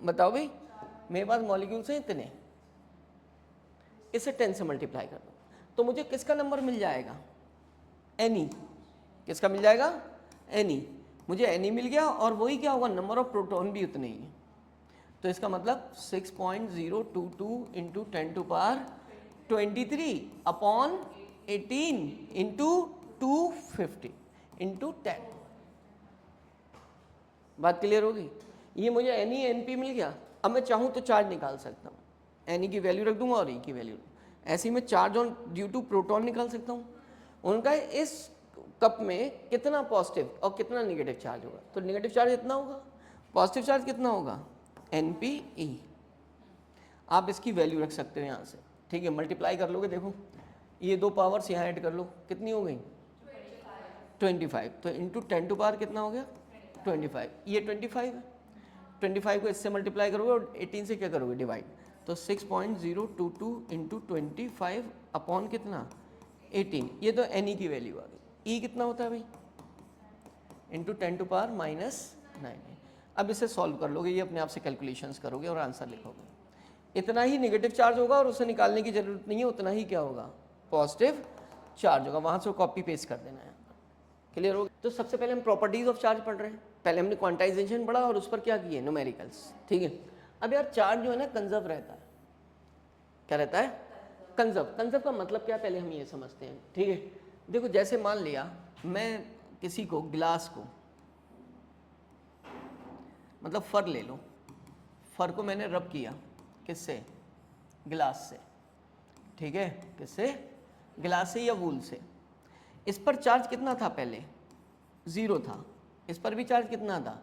S1: बताओ भाई, मेरे पास मॉलिक्यूल्स हैं इतने, इसे 10 से मल्टीप्लाई कर दो तो मुझे किसका नंबर मिल जाएगा Ne, किसका मिल जाएगा Ne, मुझे Ne मिल गया, और वही क्या होगा नंबर ऑफ प्रोटॉन भी उतने ही है, तो इसका मतलब 6.022 into 10 to power 23 upon 18 into 250 into 10, बात क्लियर होगी, ये मुझे Ne NP मिल गया। अब मैं चाहूँ तो चार्ज निकाल सकता हूँ, Ne की वैल्यू रख दूंगा और E की वैल्यू, ऐसे ही मैं charge on due to proton निकाल सकता हूँ, उनका इस कप में कितना पॉजिटिव और कितना निगेटिव चार्ज होगा, तो निगेटिव चार्ज इतना होगा, पॉजिटिव चार्ज कितना होगा NPE, आप इसकी वैल्यू रख सकते हो यहाँ से, ठीक है, मल्टीप्लाई कर लोगे, देखो ये 2 पावर्स यहाँ ऐड कर लो, कितनी हो गई 25, तो इंटू 10 टू पावर कितना हो गया 25, ये 25 है, 25 को इससे मल्टीप्लाई करोगे और 18 से क्या करोगे डिवाइड, तो 6.022 इंटू 25 अपॉन कितना 18, ये तो Ne की वैल्यू आ गई। E कितना होता है भाई इंटू 10 टू पावर -9, अब इसे सॉल्व कर लोगे, ये अपने आप से कैलकुलेशंस करोगे और आंसर लिखोगे, इतना ही नेगेटिव चार्ज होगा और उसे निकालने की जरूरत नहीं है, उतना ही क्या होगा पॉजिटिव चार्ज होगा, वहां से कॉपी पेस्ट कर देना है। क्लियर हो गया? तो सबसे पहले हम प्रॉपर्टीज ऑफ चार्ज पढ़ रहे हैं। पहले हमने क्वांटाइजेशन पढ़ा और उस पर क्या किए, न्यूमेरिकल्स। ठीक है, अब यार चार्ज जो है ना कंजर्व रहता है। क्या रहता है? कंजर्व। कंजर्व का मतलब क्या है पहले हम ये समझते हैं। ठीक है, देखो जैसे मान लिया मैं किसी को गिलास को, मतलब फर ले लो, फर को मैंने रब किया किससे, गिलास से। ठीक है, किससे, गिलास से या वूल से। इस पर चार्ज कितना था पहले, 0 था। इस पर भी चार्ज कितना था,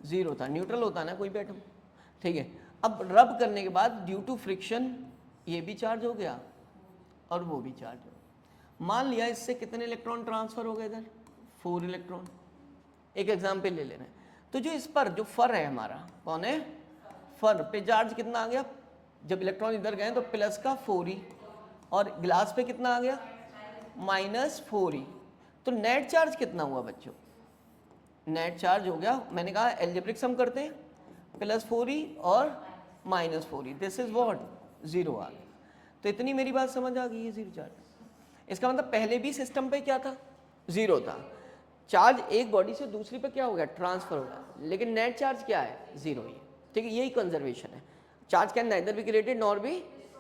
S1: 0 था। न्यूट्रल होता ना कोई भी एटम। ठीक है, अब रब करने के बाद ड्यू टू फ्रिक्शन ये भी चार्ज हो गया और वो भी चार्ज हो गया। मान लिया इससे कितने इलेक्ट्रॉन ट्रांसफर हो गए इधर, 4 इलेक्ट्रॉन। एक एग्जाम्पल ले लेना है। तो जो इस पर जो फर है हमारा, कौन है, फर पे चार्ज कितना आ गया, जब इलेक्ट्रॉन इधर गए तो प्लस का 4e, और गिलास पे कितना आ गया, -4e। तो नेट चार्ज कितना हुआ बच्चों, नेट चार्ज हो गया, मैंने कहा एल्जेब्रिक सम करते हैं, +4e और -4e, दिस इज व्हाट, 0 आ गया। तो इतनी मेरी बात समझ आ गई है, 0 चार्ज। इसका मतलब पहले भी सिस्टम पे क्या था, 0 था। चार्ज एक बॉडी से दूसरी पे क्या हो गया, ट्रांसफर हो गया, लेकिन नेट चार्ज क्या है, 0 ही है। ठीक है, यही कंजर्वेशन है। Charge can neither be created nor be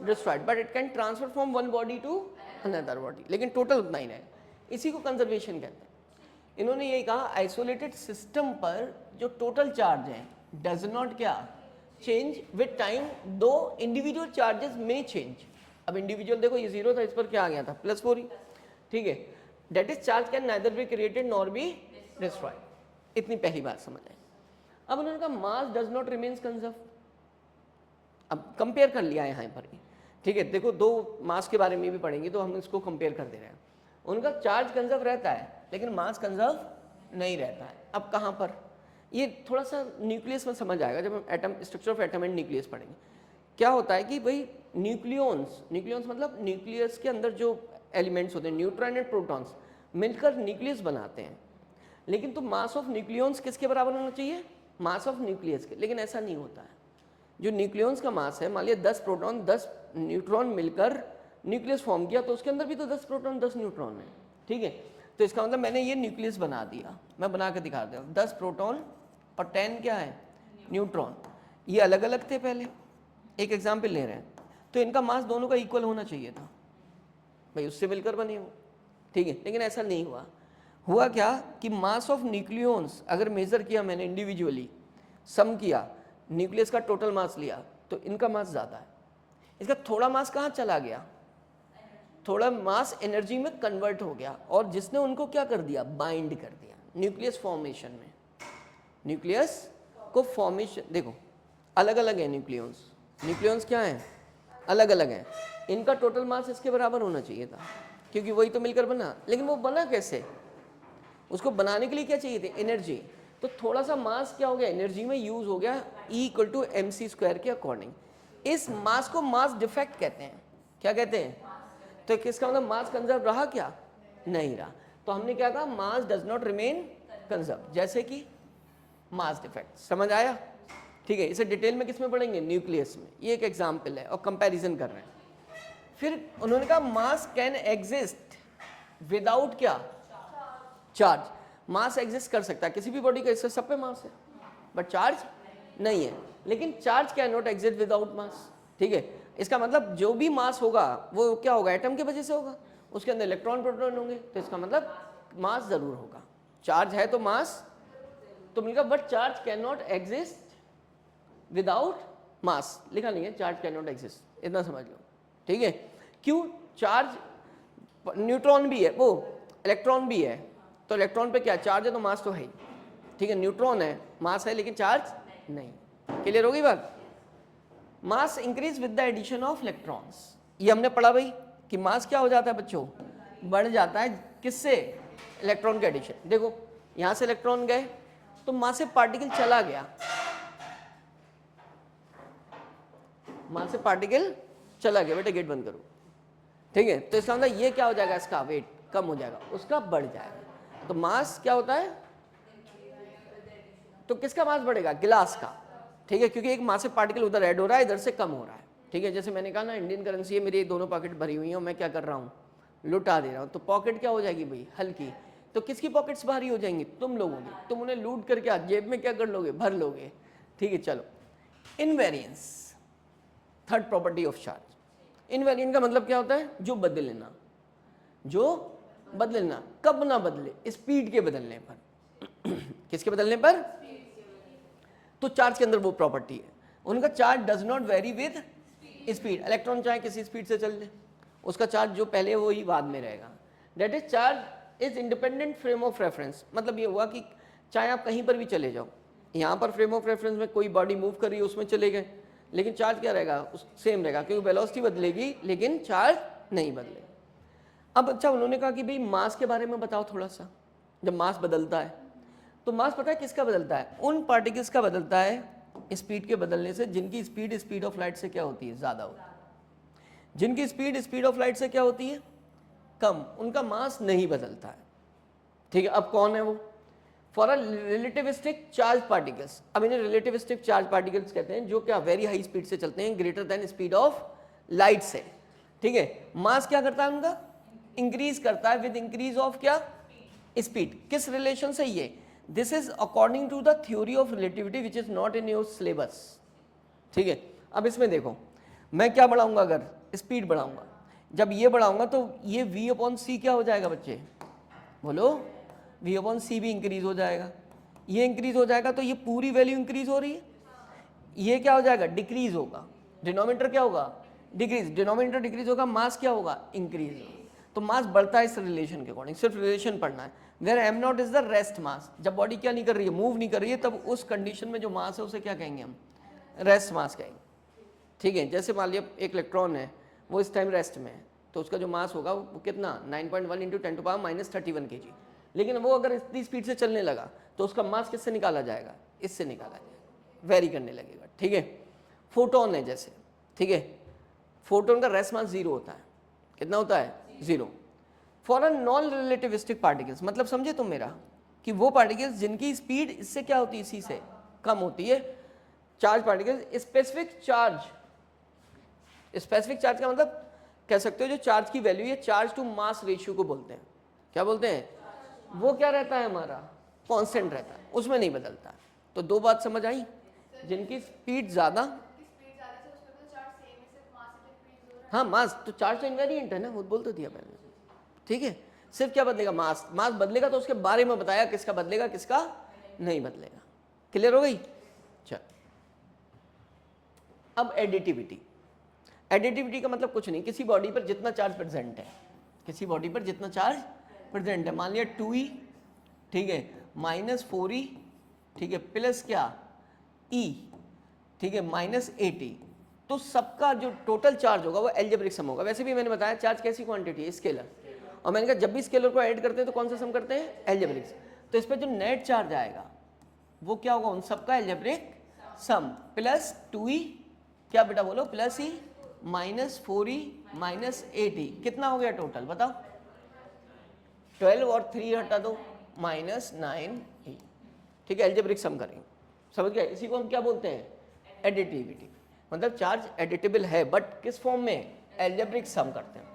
S1: destroyed, but it can transfer from one body to another body, लेकिन टोटल उतना ही रहेगा। इसी को कंजर्वेशन कहते हैं। इन्होंने यही कहा आइसोलेटेड सिस्टम पर जो टोटल चार्ज है डज नॉट क्या चेंज विद टाइम, दो इंडिविजुअल चार्जेस में चेंज। अब इंडिविजुअल देखो ये 0 था, इस पर क्या आ गया था, +4e। ठीक है, that is charge can neither be created nor be destroyed. इतनी पहली बात समझ आए। अब उन्होंने कहा mass does not remains conserve. अब कंपेयर कर लिया यहाँ पर। ठीक है, देखो दो मास के बारे में भी पढ़ेंगे तो हम इसको कंपेयर कर दे रहे हैं। उनका चार्ज कंजर्व रहता है लेकिन मास कंजर्व नहीं रहता है। अब कहाँ पर, ये थोड़ा सा न्यूक्लियस में समझ आएगा जब हम atom, structure of atom and nucleus पढ़ेंगे। क्या होता है कि भाई न्यूक्लियॉन्स, न्यूक्लियॉन्स मतलब न्यूक्लियस के अंदर जो एलिमेंट्स होते हैं, न्यूट्रॉन एंड प्रोटॉन्स मिलकर न्यूक्लियस बनाते हैं। लेकिन तो मास ऑफ न्यूक्लियॉन्स किसके बराबर होना चाहिए, मास ऑफ न्यूक्लियस के, लेकिन ऐसा नहीं होता है। जो न्यूक्लियॉन्स का मास है, मान लिया 10 प्रोटॉन 10 न्यूट्रॉन मिलकर न्यूक्लियस फॉर्म किया, तो उसके अंदर भी तो 10 प्रोटॉन 10 न्यूट्रॉन है। ठीक है, तो इसका मतलब मैंने ये न्यूक्लियस बना दिया, मैं बना के दिखा दूँ, 10 प्रोटॉन और 10 क्या है, न्यूट्रॉन। ये अलग अलग थे पहले, एक एग्जाम्पल ले रहे हैं, तो इनका मास दोनों का इक्वल होना चाहिए था भाई, उससे मिलकर बने हो। ठीक है, लेकिन ऐसा नहीं हुआ। हुआ क्या कि मास ऑफ न्यूक्लियॉन्स अगर मेजर किया मैंने इंडिविजुअली, सम किया, न्यूक्लियस का टोटल मास लिया, तो इनका मास ज़्यादा है। इसका थोड़ा मास कहाँ चला गया, थोड़ा मास एनर्जी में कन्वर्ट हो गया, और जिसने उनको क्या कर दिया, बाइंड कर दिया न्यूक्लियस फॉर्मेशन में। न्यूक्लियस को फॉर्मेशन देखो अलग अलग है, न्यूक्लियॉन्स, न्यूक्लियॉन्स क्या है, अलग अलग है। इनका टोटल मास इसके बराबर होना चाहिए था क्योंकि वही तो मिलकर बना, लेकिन वो बना कैसे, उसको बनाने के लिए क्या चाहिए थी, एनर्जी। तो थोड़ा सा मास क्या हो गया, एनर्जी में यूज हो गया, E=mc² के अकॉर्डिंग। इस मास को मास डिफेक्ट कहते हैं। क्या कहते हैं, तो किसका मतलब मास कंजर्व रहा क्या, नहीं रहा। तो हमने क्या कहा, mass does not remain conserve, जैसे कि मास डिफेक्ट। समझ आया? ठीक है, इसे डिटेल में किस में पढ़ेंगे, न्यूक्लियस में। ये एक एग्जाम्पल है और कंपैरिजन कर रहे हैं। फिर उन्होंने कहा मास कैन एग्जिस्ट विदाउट क्या, चार्ज। मास एग्जिस्ट कर सकता है किसी भी बॉडी का, इससे सब पे मास है, बट चार्ज नहीं है। लेकिन charge can not exist without mass. ठीक है, इसका मतलब जो भी मास होगा वो क्या होगा, एटम की वजह से होगा, उसके अंदर इलेक्ट्रॉन प्रोटॉन होंगे, तो इसका मतलब मास जरूर होगा। चार्ज है तो मास तो मिलेगा, but charge can not exist without mass. लिखा नहीं है चार्ज कैन नॉट एग्जिस्ट, इतना समझ लो। ठीक है, क्यों, चार्ज, न्यूट्रॉन भी है, वो इलेक्ट्रॉन भी है, तो इलेक्ट्रॉन पे क्या चार्ज है तो मास तो है ही। ठीक है, न्यूट्रॉन है, मास है लेकिन चार्ज नहीं। क्लियर होगी बात? Mass increase with the addition of electrons. ये हमने पढ़ा भाई कि मास क्या हो जाता है बच्चों, बढ़ जाता है किससे, इलेक्ट्रॉन के एडिशन। देखो यहां से इलेक्ट्रॉन गए तो मास से पार्टिकल चला गया, मास से पार्टिकल चला गया, बेटा गेट बंद करो। ठीक है, तो इसका मतलब ये क्या हो जाएगा, इसका वेट कम हो जाएगा, उसका बढ़ जाएगा। तो मास क्या होता है, तो किसका मास बढ़ेगा, गिलास का। ठीक है, क्योंकि एक मास से पार्टिकल उधर ऐड हो रहा है, इधर से कम हो रहा है। ठीक है, जैसे मैंने कहा ना इंडियन करेंसी है, मेरी दोनों पॉकेट भरी हुई है और मैं क्या कर रहा हूँ, लुटा दे रहा हूँ, तो पॉकेट क्या हो जाएगी भाई, हल्की। तो किसकी पॉकेट्स भारी हो जाएंगी, तुम लोगों की, तुम उन्हें लूट करके जेब में क्या कर लोगे, भर लोगे, ठीक है। चलो, invariance, third property of charge. Invariant का मतलब क्या होता है, जो बदलना, जो बदलना, कब ना बदले, स्पीड के बदलने पर किसके बदलने पर, तो चार्ज के अंदर वो प्रॉपर्टी है उनका, charge does not very with speed. Electron चाहे किसी स्पीड से चल ले, उसका चार्ज जो पहले है वही बाद में रहेगा। That is charge is independent frame of reference. मतलब ये हुआ कि चाहे आप कहीं पर भी चले जाओ, यहाँ पर फ्रेम ऑफ रेफरेंस में कोई बॉडी मूव कर रही है उसमें चले गए, लेकिन चार्ज क्या रहेगा, उस सेम रहेगा, क्योंकि वेलोसिटी बदलेगी लेकिन चार्ज नहीं बदलेगा। अब अच्छा, उन्होंने कहा कि भाई मास के बारे में बताओ थोड़ा सा। जब मास बदलता है तो मास पता है किसका बदलता है, उन पार्टिकल्स का बदलता है स्पीड के बदलने से जिनकी स्पीड स्पीड ऑफ लाइट से क्या होती है, ज़्यादा होती है। जिनकी स्पीड स्पीड ऑफ लाइट से क्या होती है, कम, उनका मास नहीं बदलता है, ठीक है। अब कौन है वो, for a relativistic charge particles. अब इन्हें रिलेटिविस्टिक चार्ज पार्टिकल्स कहते हैं, जो क्या वेरी हाई स्पीड से चलते हैं, greater than speed of light से, ठीक है। मास क्या करता है उनका, इंक्रीज करता है विद इंक्रीज ऑफ क्या, स्पीड। किस रिलेशन से ये, this is according to the theory of relativity which is not in your syllabus, ठीक है। अब इसमें देखो, मैं क्या बढ़ाऊंगा, अगर स्पीड बढ़ाऊंगा, जब ये बढ़ाऊंगा तो ये v/c क्या हो जाएगा बच्चे, बोलो, v/c भी इंक्रीज हो जाएगा। ये इंक्रीज हो जाएगा तो ये पूरी वैल्यू इंक्रीज हो रही है, ये क्या हो जाएगा, डिक्रीज होगा। डिनोमिनेटर क्या होगा, डिक्रीज, डिनोमिनेटर डिक्रीज होगा, मास क्या होगा, इंक्रीज होगा। तो मास बढ़ता है इस रिलेशन के अकॉर्डिंग, सिर्फ रिलेशन पढ़ना है। Where m0 is the rest mass, जब बॉडी क्या नहीं कर रही है, मूव नहीं कर रही है, तब उस कंडीशन में जो मास है उसे क्या कहेंगे हम, रेस्ट मास कहेंगे, ठीक है। जैसे मान लिया एक इलेक्ट्रॉन है, वो इस टाइम रेस्ट में है, तो उसका जो मास होगा वो कितना, 9.1 × 10⁻³ kg। लेकिन वो अगर इतनी स्पीड से चलने लगा तो उसका मास किससे निकाला जाएगा, इससे निकाला जाएगा, वेरी करने लगेगा, ठीक है। फोटोन है जैसे, ठीक है, फोटोन का रेस्ट मास 0 होता है, कितना होता है, 0। For a non relativistic particles, मतलब समझे तुम मेरा, कि वो पार्टिकल्स जिनकी स्पीड इससे क्या होती है, इसी से कम होती है, charge particles. Specific charge, specific charge का मतलब कह सकते हो जो चार्ज की वैल्यू है, चार्ज टू मास रेशियो को बोलते हैं। क्या बोलते हैं, वो क्या रहता है हमारा, कांस्टेंट रहता है, उसमें नहीं बदलता। तो दो बात समझ आई, जिनकी स्पीड ज़्यादा, हाँ मास, तो चार्ज तो इनवेरिएंट है ना, वो बोल तो दिया मैंने, ठीक है। सिर्फ क्या बदलेगा, मास, मास बदलेगा तो उसके बारे में बताया, किसका बदलेगा किसका नहीं बदलेगा। क्लियर हो गई, चल। अब एडिटिविटी, एडिटिविटी का मतलब कुछ नहीं, किसी बॉडी पर जितना चार्ज प्रेजेंट है, किसी बॉडी पर जितना चार्ज प्रेजेंट है, मान लिया 2e, ठीक है, -4e, ठीक है, प्लस क्या e, ठीक है, -8e, तो सबका जो टोटल चार्ज होगा वो एल्जेब्रिक सम होगा। वैसे भी मैंने बताया चार्ज कैसी क्वांटिटी है, स्केलर, और मैंने कहा जब भी स्केलर को ऐड करते हैं तो कौन सा सम करते हैं, एल्जेब्रिक। तो इस पर जो नेट चार्ज आएगा वो क्या होगा, उन सबका एल्जेब्रिक सम, प्लस 2e, क्या बेटा बोलो, प्लस e, -4e, -8e, कितना हो गया टोटल बताओ, 12 और 3 हटा दो, -9e, ठीक है, एल्जेब्रिक सम करेंगे, समझ गए। इसी को हम क्या बोलते हैं, एडिटिविटी। मतलब चार्ज एडिटेबल है, बट किस फॉर्म में, एल्जेब्रिक सम करते हैं,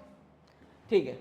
S1: ठीक है।